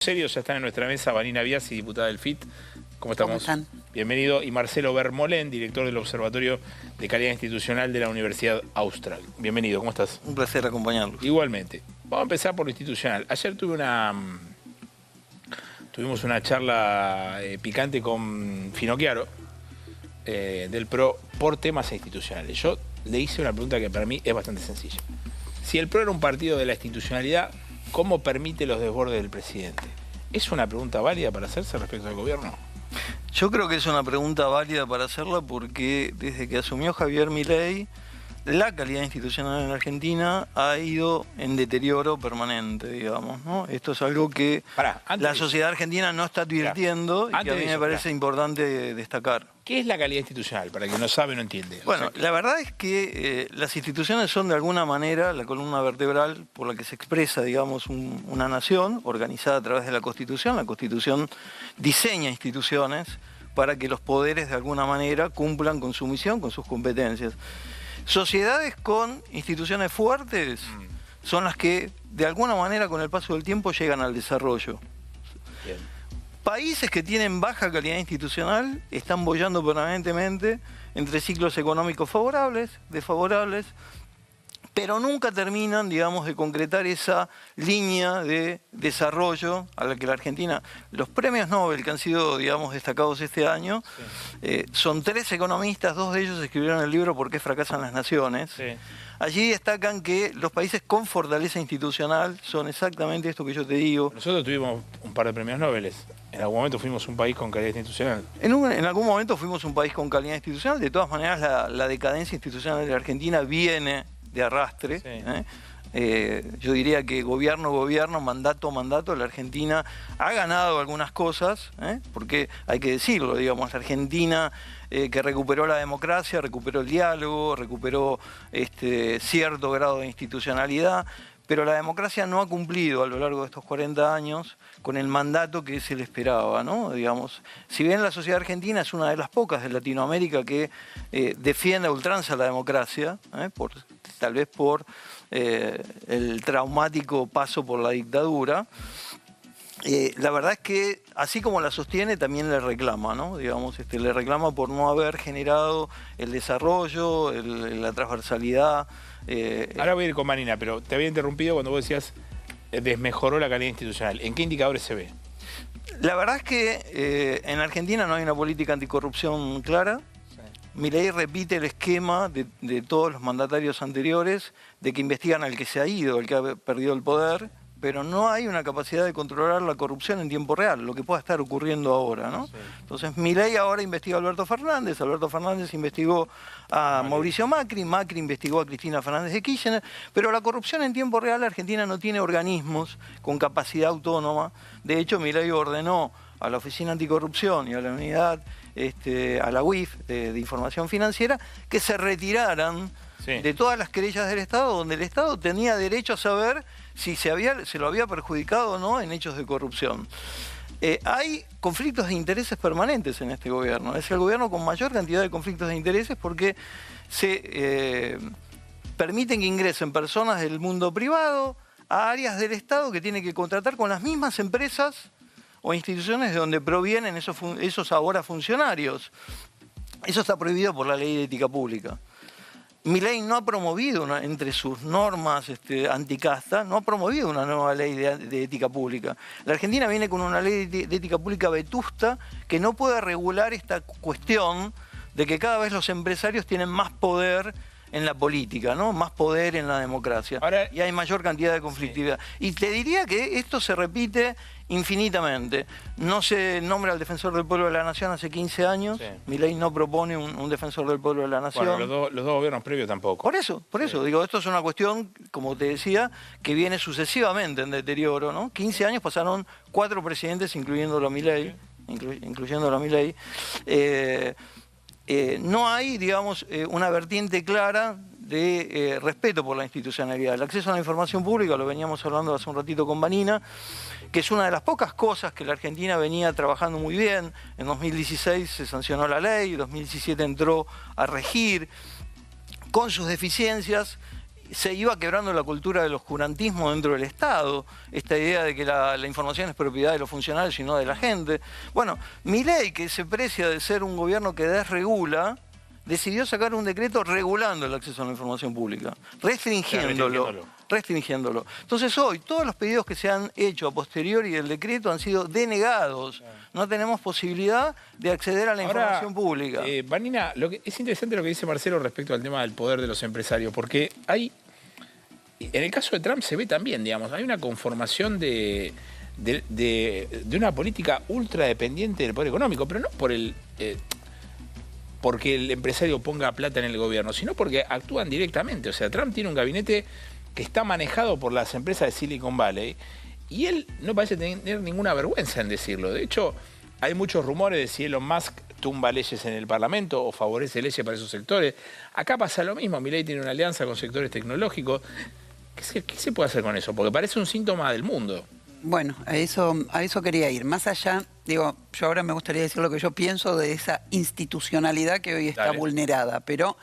Serios, ya están en nuestra mesa Vanina Biasi, diputada del FIT. ¿Cómo estamos? ¿Cómo están? Bienvenido. Y Marcelo Vermolén, director del Observatorio de Calidad Institucional de la Universidad Austral. Bienvenido, ¿cómo estás? Un placer acompañarlos. Igualmente. Vamos a empezar por lo institucional. Ayer tuvimos una charla picante con Finocchiaro, del PRO, por temas institucionales. Yo le hice una pregunta que para mí es bastante sencilla. Si el PRO era un partido de la institucionalidad, ¿cómo permite los desbordes del presidente? ¿Es una pregunta válida para hacerse respecto al gobierno? Yo creo que es una pregunta válida para hacerla porque desde que asumió Javier Milei, la calidad institucional en Argentina ha ido en deterioro permanente, digamos, ¿no? Esto es algo que la sociedad argentina no está advirtiendo y que a mí me parece importante destacar. ¿Qué es la calidad institucional? Para quien no sabe, no entiende. Bueno, la verdad es que las instituciones son de alguna manera la columna vertebral por la que se expresa, digamos, una nación organizada a través de la Constitución. La Constitución diseña instituciones para que los poderes de alguna manera cumplan con su misión, con sus competencias. Sociedades con instituciones fuertes son las que de alguna manera con el paso del tiempo llegan al desarrollo. Bien. Países que tienen baja calidad institucional están boyando permanentemente entre ciclos económicos favorables, desfavorables, pero nunca terminan, digamos, de concretar esa línea de desarrollo a la que la Argentina... Los premios Nobel que han sido, digamos, destacados este año, son 3 economistas, 2 de ellos escribieron el libro ¿Por qué fracasan las naciones? Sí. Allí destacan que los países con fortaleza institucional son exactamente esto que yo te digo. Nosotros tuvimos un par de premios Nobel. En algún momento fuimos un país con calidad institucional. En algún momento fuimos un país con calidad institucional. De todas maneras, la decadencia institucional de la Argentina viene de arrastre. Sí. Yo diría que gobierno, mandato, la Argentina ha ganado algunas cosas, porque hay que decirlo, digamos, la Argentina que recuperó la democracia, recuperó el diálogo, recuperó cierto grado de institucionalidad, pero la democracia no ha cumplido a lo largo de estos 40 años con el mandato que se le esperaba, ¿no? Digamos, si bien la sociedad argentina es una de las pocas de Latinoamérica que defiende a ultranza la democracia, tal vez por el traumático paso por la dictadura, la verdad es que así como la sostiene también le reclama, ¿no? Digamos, le reclama por no haber generado el desarrollo, la transversalidad. Ahora voy a ir con Vanina, pero te había interrumpido cuando vos decías desmejoró la calidad institucional. ¿En qué indicadores se ve? La verdad es que en Argentina no hay una política anticorrupción clara. Milei repite el esquema de todos los mandatarios anteriores, de que investigan al que se ha ido, al que ha perdido el poder, pero no hay una capacidad de controlar la corrupción en tiempo real, lo que pueda estar ocurriendo ahora, ¿no? Sí. Entonces Milei ahora investiga a Alberto Fernández investigó a Mauricio Macri investigó a Cristina Fernández de Kirchner, pero la corrupción en tiempo real, Argentina no tiene organismos con capacidad autónoma. De hecho, Milei ordenó a la Oficina Anticorrupción y a la unidad, a la UIF de Información Financiera, que se retiraran de todas las querellas del Estado, donde el Estado tenía derecho a saber si se lo había perjudicado o no en hechos de corrupción. Hay conflictos de intereses permanentes en este gobierno. Es el gobierno con mayor cantidad de conflictos de intereses porque se permiten que ingresen personas del mundo privado a áreas del Estado que tienen que contratar con las mismas empresas o instituciones de donde provienen esos ahora funcionarios. Eso está prohibido por la Ley de Ética Pública. Milei no ha promovido, entre sus normas anticasta, no ha promovido una nueva ley de ética pública. La Argentina viene con una ley de ética pública vetusta que no puede regular esta cuestión de que cada vez los empresarios tienen más poder en la política, ¿no? Más poder en la democracia. Ahora, y hay mayor cantidad de conflictividad. Sí. Y te diría que esto se repite infinitamente. No se nombra al defensor del pueblo de la nación hace 15 años. Sí. Milei no propone un defensor del pueblo de la nación. Bueno, los dos gobiernos previos tampoco. Por eso, digo, esto es una cuestión, como te decía, que viene sucesivamente en deterioro, ¿no? 15 años pasaron 4 presidentes, incluyéndolo a Milei, no hay, digamos, una vertiente clara de respeto por la institucionalidad. El acceso a la información pública, lo veníamos hablando hace un ratito con Vanina, que es una de las pocas cosas que la Argentina venía trabajando muy bien. En 2016 se sancionó la ley, en 2017 entró a regir con sus deficiencias se iba quebrando la cultura del oscurantismo dentro del Estado, esta idea de que la información es propiedad de los funcionarios y no de la gente. Bueno, Milei, que se precia de ser un gobierno que desregula, decidió sacar un decreto regulando el acceso a la información pública, restringiéndolo. Entonces hoy todos los pedidos que se han hecho a posteriori del decreto han sido denegados. No tenemos posibilidad de acceder a la información pública. Vanina, es interesante lo que dice Marcelo respecto al tema del poder de los empresarios, porque en el caso de Trump se ve también, digamos, hay una conformación de una política ultra dependiente del poder económico, pero no porque el empresario ponga plata en el gobierno, sino porque actúan directamente. O sea, Trump tiene un gabinete que está manejado por las empresas de Silicon Valley y él no parece tener ninguna vergüenza en decirlo. De hecho, hay muchos rumores de si Elon Musk tumba leyes en el Parlamento o favorece leyes para esos sectores. Acá pasa lo mismo. Milei tiene una alianza con sectores tecnológicos. ¿Qué se puede hacer con eso? Porque parece un síntoma del mundo. Bueno, a eso quería ir. Más allá, digo, yo ahora me gustaría decir lo que yo pienso de esa institucionalidad que hoy está vulnerada, pero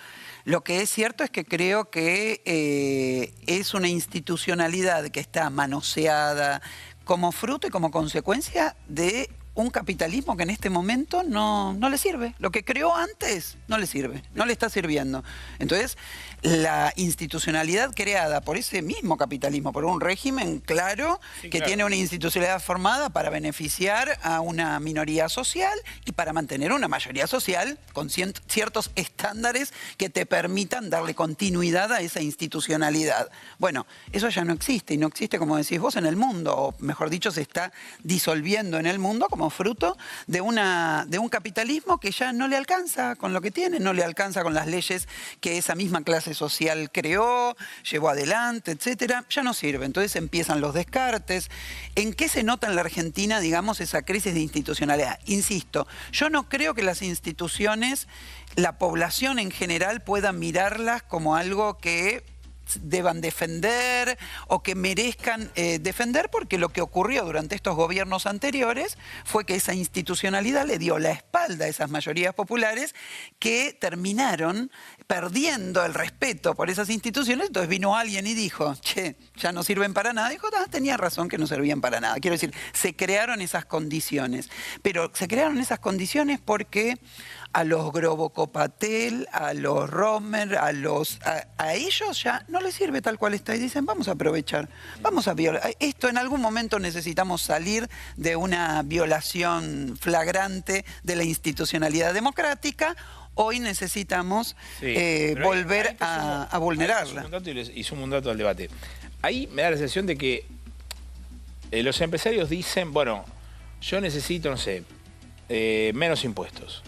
lo que es cierto es que creo que es una institucionalidad que está manoseada como fruto y como consecuencia de un capitalismo que en este momento no le sirve. Lo que creó antes no le sirve, no le está sirviendo. Entonces, la institucionalidad creada por ese mismo capitalismo, por un régimen claro, tiene una institucionalidad formada para beneficiar a una minoría social y para mantener una mayoría social con ciertos estándares que te permitan darle continuidad a esa institucionalidad. Bueno, eso ya no existe, y no existe, como decís vos, en el mundo, o mejor dicho, se está disolviendo en el mundo como fruto de un capitalismo que ya no le alcanza con lo que tiene, no le alcanza con las leyes que esa misma clase social creó, llevó adelante, etcétera, ya no sirve. Entonces empiezan los descartes. ¿En qué se nota en la Argentina, digamos, esa crisis de institucionalidad? Insisto, yo no creo que las instituciones, la población en general, pueda mirarlas como algo que deban defender o que merezcan defender, porque lo que ocurrió durante estos gobiernos anteriores fue que esa institucionalidad le dio la espalda a esas mayorías populares que terminaron perdiendo el respeto por esas instituciones. Entonces vino alguien y dijo, che, ya no sirven para nada. Dijo, tenía razón que no servían para nada. Quiero decir, se crearon esas condiciones. Pero se crearon esas condiciones porque a los Grobocopatel, a los Romer, a ellos ya no les sirve tal cual está. Y dicen, vamos a aprovechar, vamos a violar. Esto en algún momento necesitamos salir de una violación flagrante de la institucionalidad democrática. Hoy necesitamos volver a vulnerarla. Y sumo un dato al debate. Ahí me da la sensación de que los empresarios dicen, bueno, yo necesito, no sé, menos impuestos,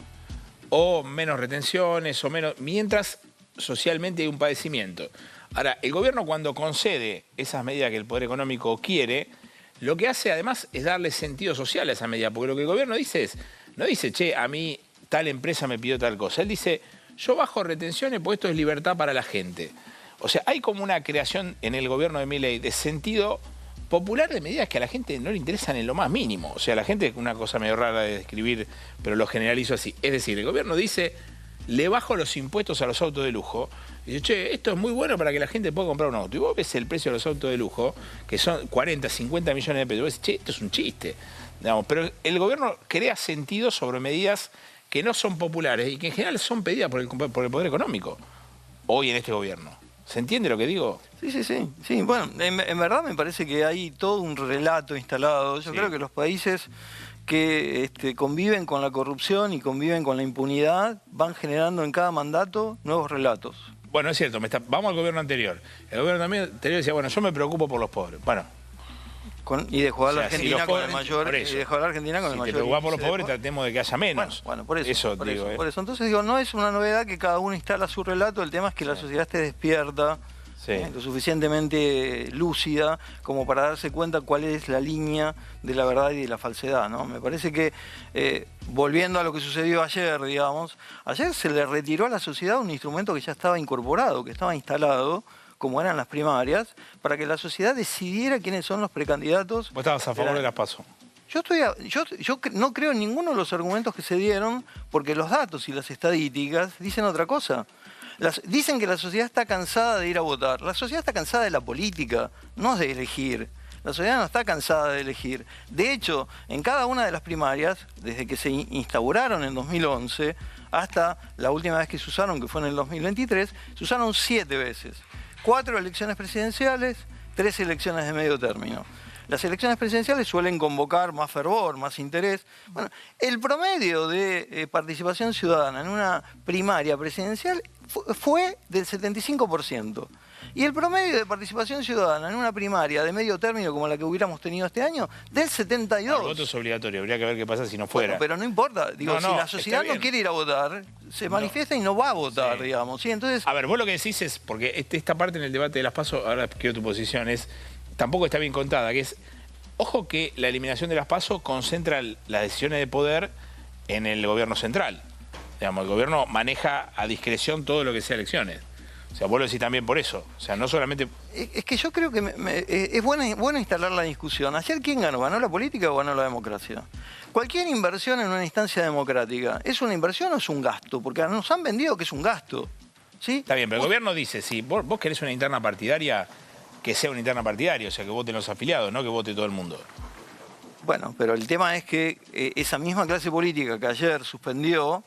o menos retenciones, o menos, mientras socialmente hay un padecimiento. Ahora, el gobierno, cuando concede esas medidas que el poder económico quiere, lo que hace además es darle sentido social a esa medida, porque lo que el gobierno dice no dice, che, a mí tal empresa me pidió tal cosa. Él dice, yo bajo retenciones porque esto es libertad para la gente. O sea, hay como una creación en el gobierno de Milei de sentido popular de medidas que a la gente no le interesan en lo más mínimo. O sea, la gente es una cosa medio rara de describir, pero lo generalizo así. Es decir, el gobierno dice, le bajo los impuestos a los autos de lujo. Y dice, che, esto es muy bueno para que la gente pueda comprar un auto. Y vos ves el precio de los autos de lujo, que son 40, 50 millones de pesos. Y vos decís, che, esto es un chiste. Digamos, pero el gobierno crea sentido sobre medidas que no son populares y que en general son pedidas por el poder económico. Hoy en este gobierno. ¿Se entiende lo que digo? Sí. Bueno, en verdad me parece que hay todo un relato instalado. Yo creo que los países que conviven con la corrupción y conviven con la impunidad van generando en cada mandato nuevos relatos. Bueno, es cierto. Vamos al gobierno anterior. El gobierno anterior decía, bueno, yo me preocupo por los pobres. Bueno. Y de jugar a la Argentina con el mayor. Y de jugar a la Argentina con el mayor. Si te preocupás por los pobres, tratemos de que haya menos. Bueno, por eso. Por eso. Entonces digo, no es una novedad que cada uno instala su relato. El tema es que la sociedad esté despierta, lo suficientemente lúcida como para darse cuenta cuál es la línea de la verdad y de la falsedad, ¿no? Me parece que, volviendo a lo que sucedió ayer, digamos, ayer se le retiró a la sociedad un instrumento que ya estaba incorporado, que estaba instalado, como eran las primarias, para que la sociedad decidiera quiénes son los precandidatos. ¿Vos estabas a favor de las PASO? Yo no creo en ninguno de los argumentos que se dieron, porque los datos y las estadísticas dicen otra cosa. Dicen que la sociedad está cansada de ir a votar. La sociedad está cansada de la política, no de elegir. La sociedad no está cansada de elegir. De hecho, en cada una de las primarias, desde que se instauraron en 2011 hasta la última vez que se usaron, que fue en el 2023, se usaron 7 veces. 4 elecciones presidenciales, 3 elecciones de medio término. Las elecciones presidenciales suelen convocar más fervor, más interés. Bueno, el promedio de participación ciudadana en una primaria presidencial fue del 75%. Y el promedio de participación ciudadana en una primaria de medio término como la que hubiéramos tenido este año, del 72%. El voto es obligatorio, habría que ver qué pasa si no fuera. Bueno, pero no importa. Digo, si la sociedad no quiere ir a votar, se manifiesta y no va a votar, digamos. ¿Sí? Entonces, a ver, vos lo que decís es, porque esta parte en el debate de las PASO, ahora quiero tu posición, es tampoco está bien contada, que es, ojo que la eliminación de las PASO concentra las decisiones de poder en el gobierno central. Digamos, el gobierno maneja a discreción todo lo que sea elecciones. O sea, vos lo decís también por eso. O sea, no solamente... Es que yo creo que es bueno instalar la discusión. ¿Ayer quién ganó? ¿Ganó la política o ganó la democracia? Cualquier inversión en una instancia democrática, ¿es una inversión o es un gasto? Porque nos han vendido que es un gasto. ¿Sí? Está bien, pero el gobierno dice, si vos querés una interna partidaria, que sea una interna partidaria, o sea, que voten los afiliados, no que vote todo el mundo. Bueno, pero el tema es que esa misma clase política que ayer suspendió,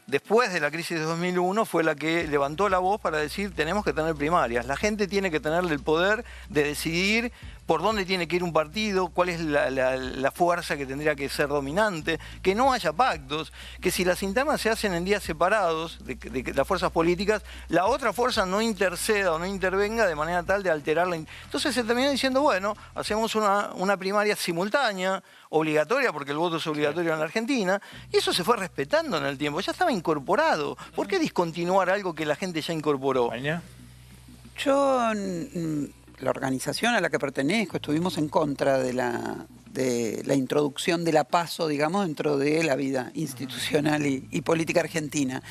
después de la crisis de 2001, fue la que levantó la voz para decir tenemos que tener primarias. La gente tiene que tener el poder de decidir por dónde tiene que ir un partido, cuál es la fuerza que tendría que ser dominante, que no haya pactos, que si las internas se hacen en días separados de las fuerzas políticas, la otra fuerza no interceda o no intervenga de manera tal de alterarla. Entonces se terminó diciendo, bueno, hacemos una primaria simultánea, obligatoria, porque el voto es obligatorio en la Argentina, y eso se fue respetando en el tiempo, ya estaba incorporado. ¿Por qué discontinuar algo que la gente ya incorporó? ¿Mañana? Yo, la organización a la que pertenezco, estuvimos en contra de la introducción de la PASO, digamos, dentro de la vida institucional y política argentina.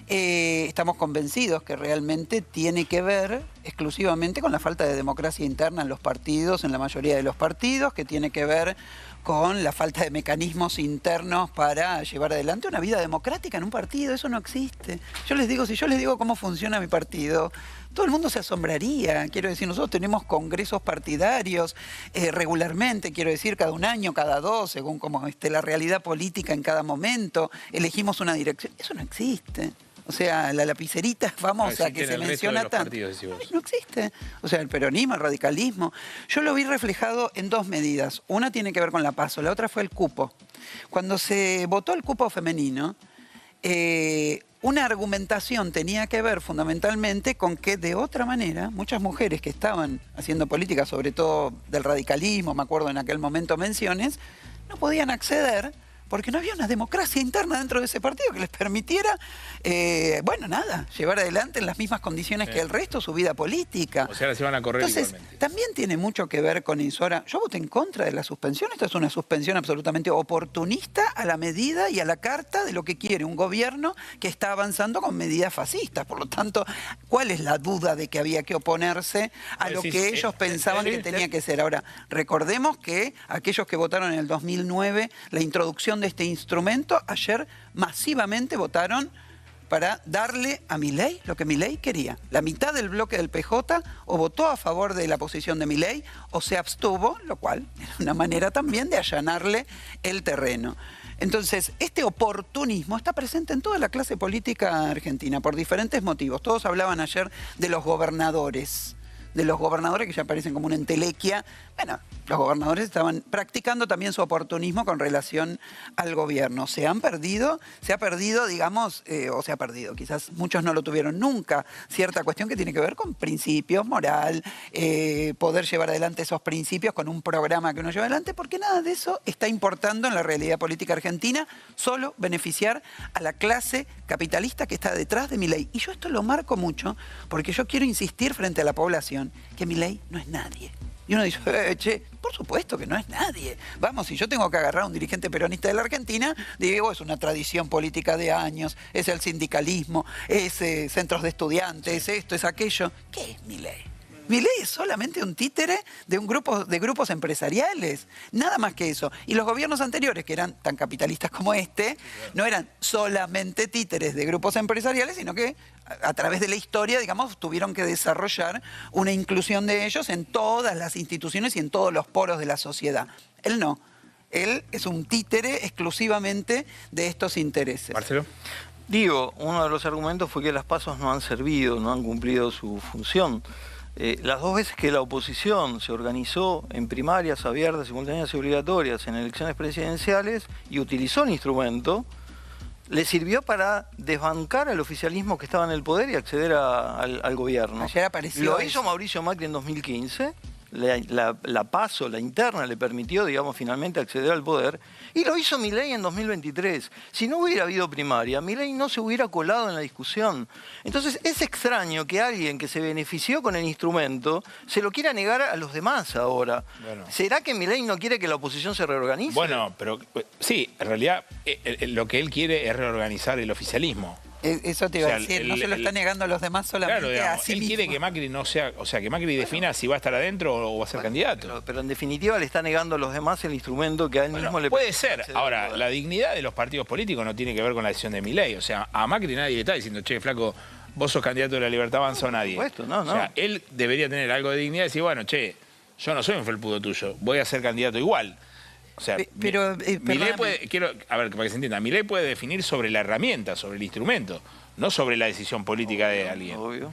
Estamos convencidos que realmente tiene que ver exclusivamente con la falta de democracia interna en los partidos, en la mayoría de los partidos, que tiene que ver con la falta de mecanismos internos para llevar adelante una vida democrática en un partido. Eso no existe. Yo les digo, si yo les digo cómo funciona mi partido, todo el mundo se asombraría. Quiero decir, nosotros tenemos congresos partidarios regularmente, quiero decir, cada 1 año, cada 2, según cómo esté la realidad política en cada momento. Elegimos una dirección. Eso no existe. O sea, la lapicerita famosa que se menciona tanto, no existe. O sea, el peronismo, el radicalismo. Yo lo vi reflejado en 2 medidas. Una tiene que ver con la PASO, la otra fue el cupo. Cuando se votó el cupo femenino, una argumentación tenía que ver fundamentalmente con que de otra manera muchas mujeres que estaban haciendo política, sobre todo del radicalismo, me acuerdo en aquel momento menciones, no podían acceder porque no había una democracia interna dentro de ese partido que les permitiera, bueno, nada, llevar adelante en las mismas condiciones que el resto su vida política. O sea, ahora se van a correr. Entonces, igualmente. También tiene mucho que ver con eso. Ahora, yo voté en contra de la suspensión. Esta es una suspensión absolutamente oportunista a la medida y a la carta de lo que quiere un gobierno que está avanzando con medidas fascistas. Por lo tanto, ¿cuál es la duda de que había que oponerse a lo que ellos pensaban que tenía que ser? Ahora, recordemos que aquellos que votaron en el 2009 la introducción de este instrumento, ayer masivamente votaron para darle a Milei lo que Milei quería. La mitad del bloque del PJ o votó a favor de la posición de Milei o se abstuvo, lo cual era una manera también de allanarle el terreno. Entonces, este oportunismo está presente en toda la clase política argentina por diferentes motivos. Todos hablaban ayer de los gobernadores que ya parecen como una entelequia. Bueno, los gobernadores estaban practicando también su oportunismo con relación al gobierno. Se ha perdido, digamos, quizás muchos no lo tuvieron nunca, cierta cuestión que tiene que ver con principios, moral, poder llevar adelante esos principios con un programa que uno lleva adelante, porque nada de eso está importando en la realidad política argentina, solo beneficiar a la clase capitalista que está detrás de Milei. Y yo esto lo marco mucho, porque yo quiero insistir frente a la población que Milei no es nadie. Y uno dice, che, por supuesto que no es nadie. Vamos, si yo tengo que agarrar a un dirigente peronista de la Argentina, digo, es una tradición política de años, es el sindicalismo, es centros de estudiantes, es esto, es aquello. ¿Qué es Milei? Milei es solamente un títere de grupos empresariales, nada más que eso. Y los gobiernos anteriores, que eran tan capitalistas como este, no eran solamente títeres de grupos empresariales, sino que a través de la historia, digamos, tuvieron que desarrollar una inclusión de ellos en todas las instituciones y en todos los poros de la sociedad. Él no. Él es un títere exclusivamente de estos intereses. Marcelo. Digo, uno de los argumentos fue que las pasos no han servido, no han cumplido su función. Las dos veces que la oposición se organizó en primarias abiertas, simultáneas y obligatorias en elecciones presidenciales y utilizó el instrumento, le sirvió para desbancar al oficialismo que estaba en el poder y acceder al gobierno. Ayer apareció Lo eso. hizo Mauricio Macri en 2015. La PASO, la interna, le permitió, digamos, finalmente acceder al poder. Y lo hizo Milei en 2023. Si no hubiera habido primaria, Milei no se hubiera colado en la discusión. Entonces, es extraño que alguien que se benefició con el instrumento se lo quiera negar a los demás ahora. Bueno. ¿Será que Milei no quiere que la oposición se reorganice? Bueno, pero sí, en realidad lo que él quiere es reorganizar el oficialismo. Eso te iba O sea, a decir, no se lo está negando a los demás solamente Claro, digamos, a sí él mismo. quiere que Macri no sea, o sea, que Macri defina si va a estar adentro o va a ser candidato. Pero en definitiva le está negando a los demás el instrumento que a él Bueno, mismo le puede permite ser. acceder al Ahora, poder. la dignidad de los partidos políticos no tiene que ver con la decisión de Milei. O sea, a Macri nadie le está diciendo, che, flaco, vos sos candidato de la Libertad Avanza o nadie. Por supuesto, no, O sea, no. él debería tener algo de dignidad y decir, bueno, che, yo no soy un felpudo tuyo, voy a ser candidato igual. O sea, Pero, Milei perdóname. puede, a ver, para que se entienda, Milei puede definir sobre la herramienta, sobre el instrumento, no sobre la decisión política de alguien. Obvio.